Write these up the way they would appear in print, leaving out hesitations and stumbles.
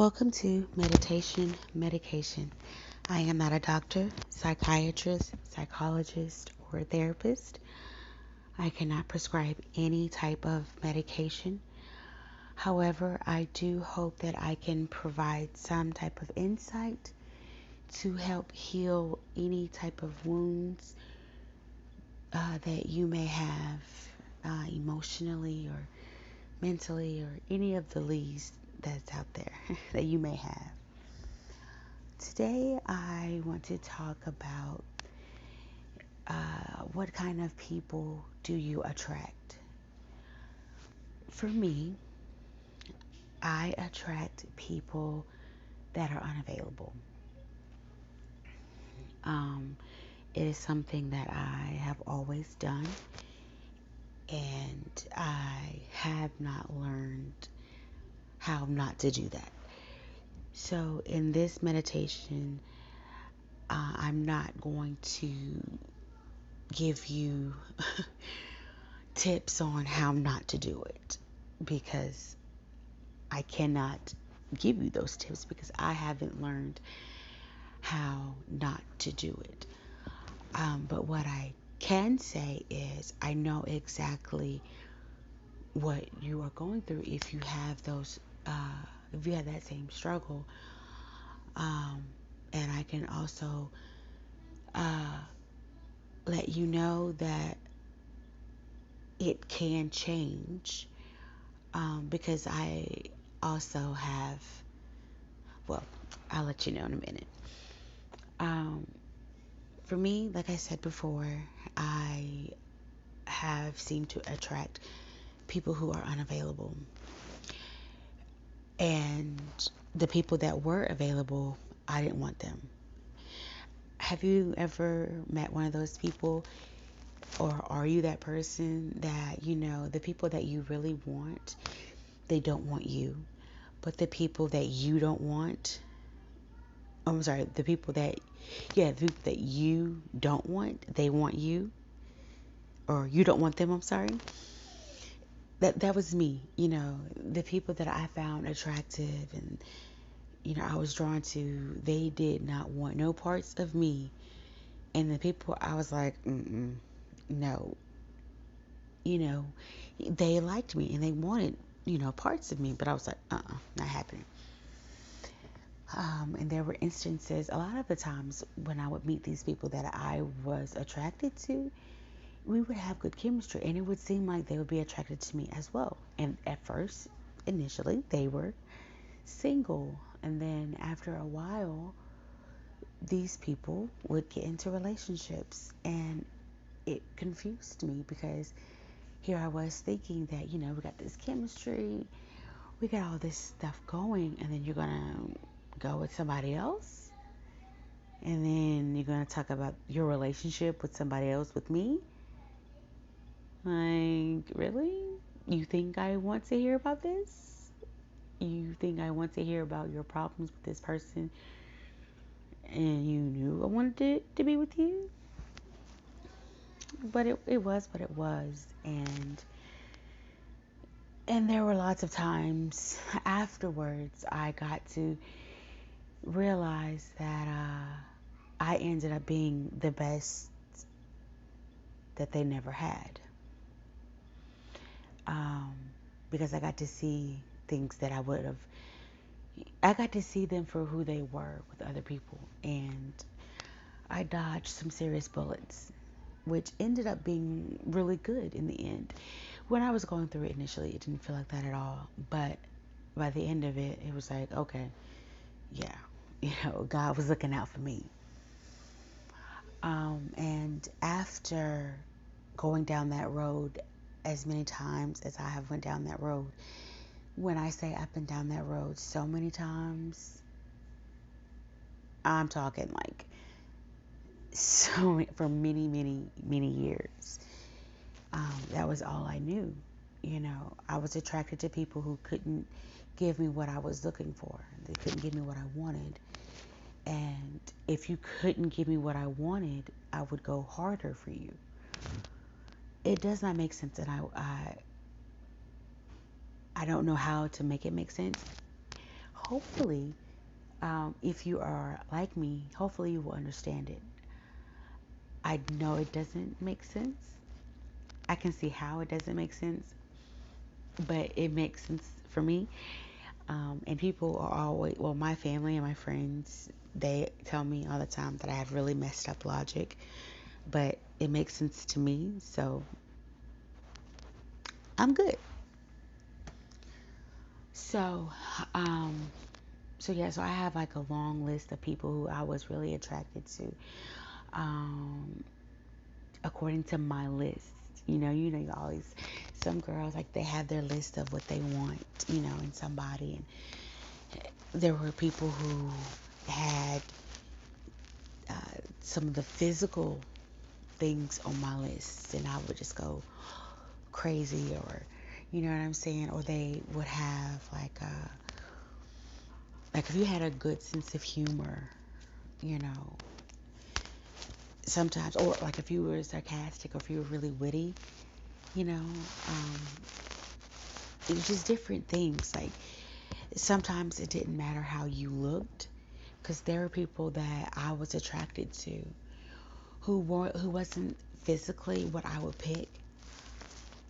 Welcome to Meditation Medication. I am not a doctor, psychiatrist, psychologist, or therapist. I cannot prescribe any type of medication. However, I do hope that I can provide some type of insight to help heal any type of wounds that you may have emotionally or mentally or any of the leads that's out there that you may have. Today, I want to talk about what kind of people do you attract? For me, I attract people that are unavailable. Um, it is something that I have always done, and I have not learned how not to do that. So, in this meditation, I'm not going to give you tips on how not to do it because I cannot give you those tips because I haven't learned how not to do it. But what I can say is I know exactly what you are going through if you have if you have that same struggle. And I can also uh, let you know that it can change because I also have, well, I'll let you know in a minute. Um, for me, like I said before, I have seemed to attract people who are unavailable. And the people that were available, I didn't want them. Have you ever met one of those people, or are you that person that, the people that you really want, they don't want you? But the people that you don't want, I'm sorry, the people that you don't want, they want you, or you don't want them, I'm sorry. That was me, the people that I found attractive and, I was drawn to, they did not want no parts of me. And the people I was like, no, you know, they liked me and they wanted, parts of me, but I was like, not happening. And there were instances, a lot of the times when I would meet these people that I was attracted to, we would have good chemistry and it would seem like they would be attracted to me as well. And at first, initially, they were single. And then after a while, these people would get into relationships. And it confused me because here I was thinking that, we got this chemistry, we got all this stuff going, and then you're going to go with somebody else. And then you're going to talk about your relationship with somebody else with me. Like, really? You think I want to hear about this? You think I want to hear about your problems with this person and you knew I wanted to be with you? But it was what it was. And there were lots of times afterwards I got to realize that I ended up being the best that they never had. Um, because I got to see things that I got to see them for who they were with other people. And I dodged some serious bullets, which ended up being really good in the end. When I was going through it initially, it didn't feel like that at all. But by the end of it, it was like, okay, yeah, God was looking out for me. And after going down that road as many times as I have went down that road, when I say up and down that road so many times, I'm talking like for many, many, many years. That was all I knew. I was attracted to people who couldn't give me what I was looking for. They couldn't give me what I wanted. And if you couldn't give me what I wanted, I would go harder for you. It does not make sense, and I don't know how to make it make sense. hopefully, if you are like me, hopefully you will understand it. I know it doesn't make sense. I can see how it doesn't make sense, but it makes sense for me. And people are always, well, my family and my friends, they tell me all the time that I have really messed up logic, but it makes sense to me, so I'm good. So, um, so yeah, so I have like a long list of people who I was really attracted to, um, according to my list. You always, some girls like they have their list of what they want, in somebody, and there were people who had some of the physical things on my list, and I would just go crazy, or you know what I'm saying, or they would have like if you had a good sense of humor, you know, sometimes, or like if you were sarcastic or if you were really witty, you know, it was just different things. Like sometimes it didn't matter how you looked, because there were people that I was attracted to who wasn't physically what I would pick,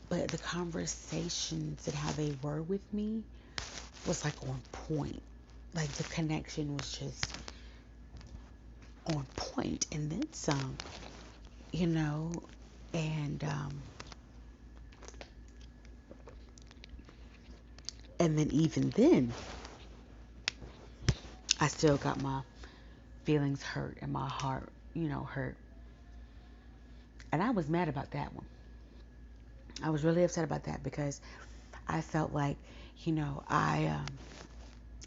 but the conversations and how they were with me was like on point. Like the connection was just on point, and then some, you know, and and then even then, I still got my feelings hurt and my heart, hurt, and I was mad about that one. I was really upset about that because I felt like,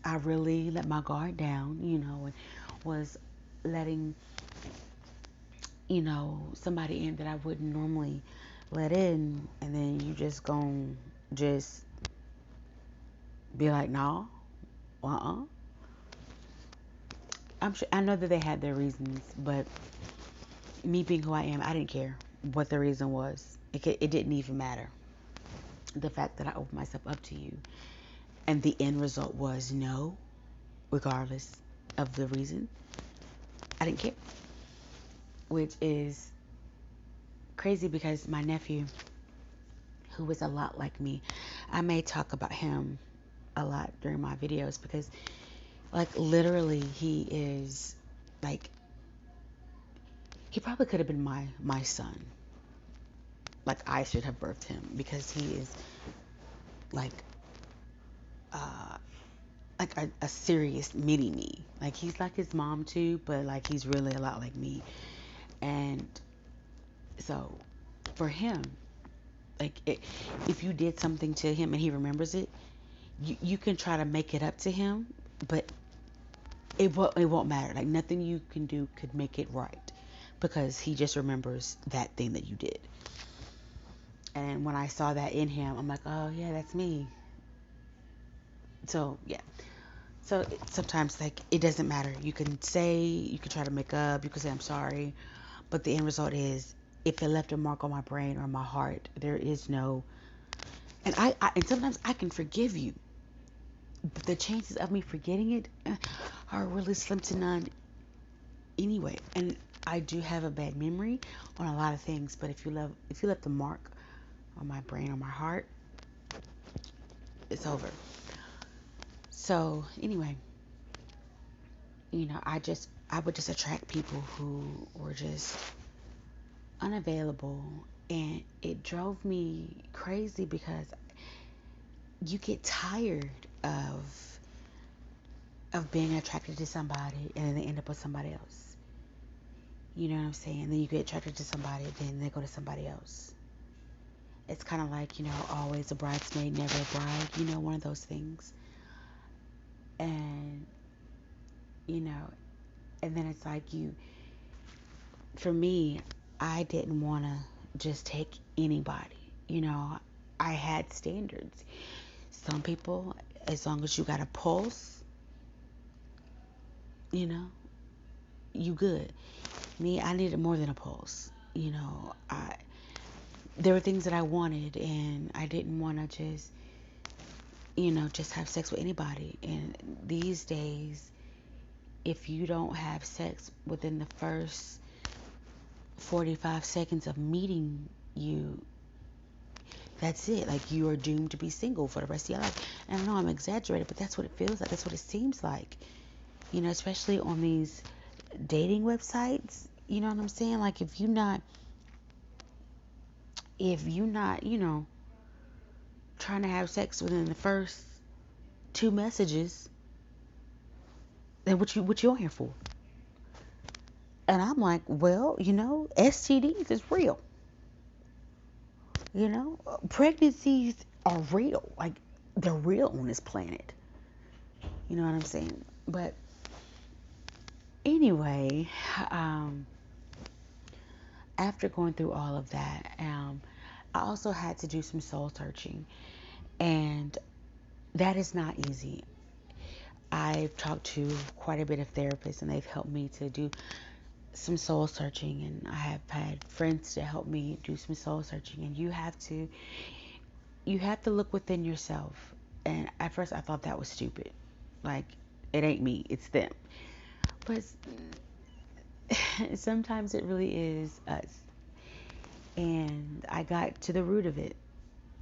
I really let my guard down, and was letting, somebody in that I wouldn't normally let in, and then you just gon' just be like, no, uh-uh. I know that they had their reasons, but me being who I am, I didn't care what the reason was. It didn't even matter. The fact that I opened myself up to you, and the end result was no, regardless of the reason, I didn't care. Which is crazy because my nephew, who was a lot like me, I may talk about him a lot during my videos because, like, literally, he is like, he probably could have been my son. Like, I should have birthed him because he is like uh a serious mini me. Like he's like his mom too, but like he's really a lot like me. And so for him, if you did something to him and he remembers it, you can try to make it up to him, but it won't matter. Like nothing you can do could make it right because he just remembers that thing that you did. And when I saw that in him, I'm like, oh yeah, that's me. So yeah. So sometimes like it doesn't matter. You can try to make up, you can say I'm sorry, but the end result is if it left a mark on my brain or my heart, there is no. And and sometimes I can forgive you, but the chances of me forgetting it are really slim to none anyway. And I do have a bad memory on a lot of things, but if you left the mark on my brain or my heart, it's over. So anyway, I would just attract people who were just unavailable, and it drove me crazy because you get tired of being attracted to somebody and then they end up with somebody else. You know what I'm saying? Then you get attracted to somebody, then they go to somebody else. It's kind of like, always a bridesmaid, never a bride, one of those things. And, you know, and then it's like for me, I didn't want to just take anybody. I had standards. Some people, as long as you got a pulse, you know, you good. Me, I needed more than a pulse. There were things that I wanted, and I didn't want to just just have sex with anybody. And these days, if you don't have sex within the first 45 seconds of meeting you, that's it. Like, you are doomed to be single for the rest of your life. And I know I'm exaggerating, but that's what it feels like. That's what it seems like. Especially on these dating websites. You know what I'm saying? Like, if you not, trying to have sex within the first two messages, then what you on here for? And I'm like, well, STDs is real. Pregnancies are real. Like, they're real on this planet. You know what I'm saying? But anyway, um, after going through all of that, I also had to do some soul searching, and that is not easy. I've talked to quite a bit of therapists, and they've helped me to do some soul searching, and I have had friends to help me do some soul searching. And you have to look within yourself. And at first, I thought that was stupid. Like, it ain't me, it's them. But sometimes it really is us. And I got to the root of it,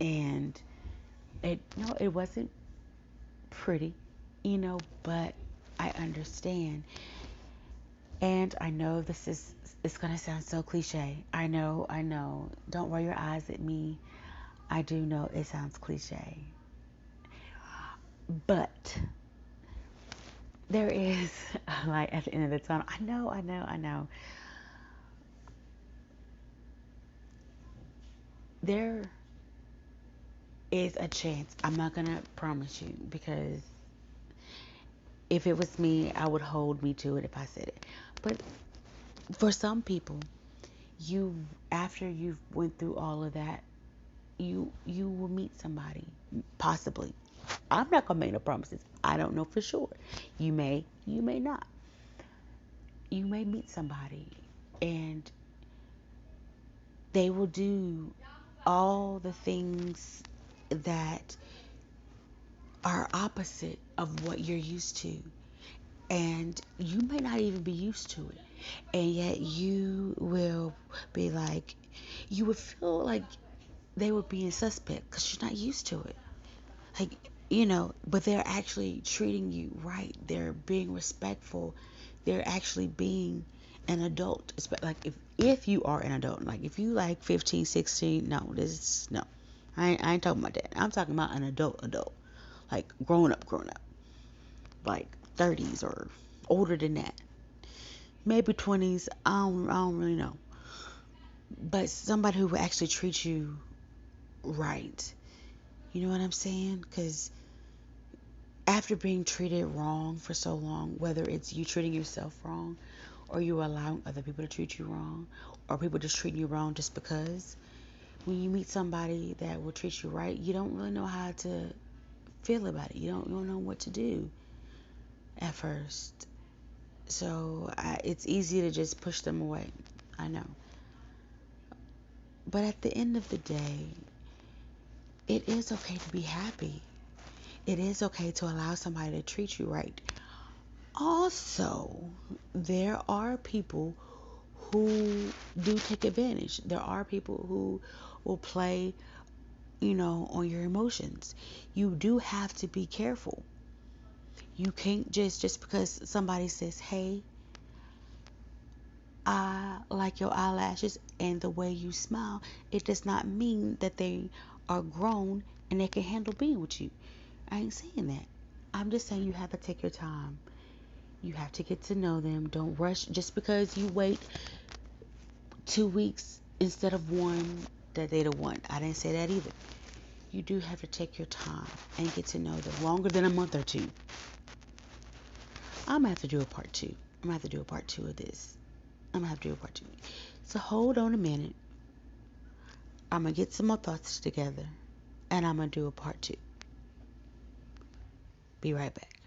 and it wasn't pretty, but I understand. And I know it's gonna sound so cliche. I know. Don't roll your eyes at me. I do know it sounds cliche. But there is a light at the end of the tunnel. I know. There is a chance. I'm not gonna promise you, because if it was me, I would hold me to it if I said it. But for some people, you after you've went through all of that, you will meet somebody, possibly. I'm not gonna make no promises. I don't know for sure. You may not. You may meet somebody, and they will do all the things that are opposite of what you're used to. And you may not even be used to it. And yet you will be like, you would feel like they were being suspect because you're not used to it. Like, but they're actually treating you right. They're being respectful. They're actually being an adult. Like, if you are an adult, like if you like 15, 16, no. I ain't talking about that. I'm talking about an adult. Like, grown up. Like 30s or older than that. Maybe 20s. I don't really know. But somebody who will actually treat you right. You know what I'm saying? Because after being treated wrong for so long, whether it's you treating yourself wrong, or you allowing other people to treat you wrong, or people just treating you wrong just because, when you meet somebody that will treat you right, you don't really know how to feel about it. You don't know what to do at first. So it's easy to just push them away. I know. But at the end of the day, it is okay to be happy. It is okay to allow somebody to treat you right. Also, there are people who do take advantage. There are people who will play, on your emotions. You do have to be careful. You can't just because somebody says, "Hey, I like your eyelashes and the way you smile," it does not mean that they are grown and they can handle being with you. I ain't saying that. I'm just saying you have to take your time. You have to get to know them. Don't rush just because you wait 2 weeks instead of one, that they the one. I didn't say that either. You do have to take your time and get to know them longer than a month or two. I'm gonna have to do a part two. I'm gonna have to do a part two of this. I'm gonna have to do a part two. So hold on a minute. I'm gonna get some more thoughts together, and I'm gonna do a part two. Be right back.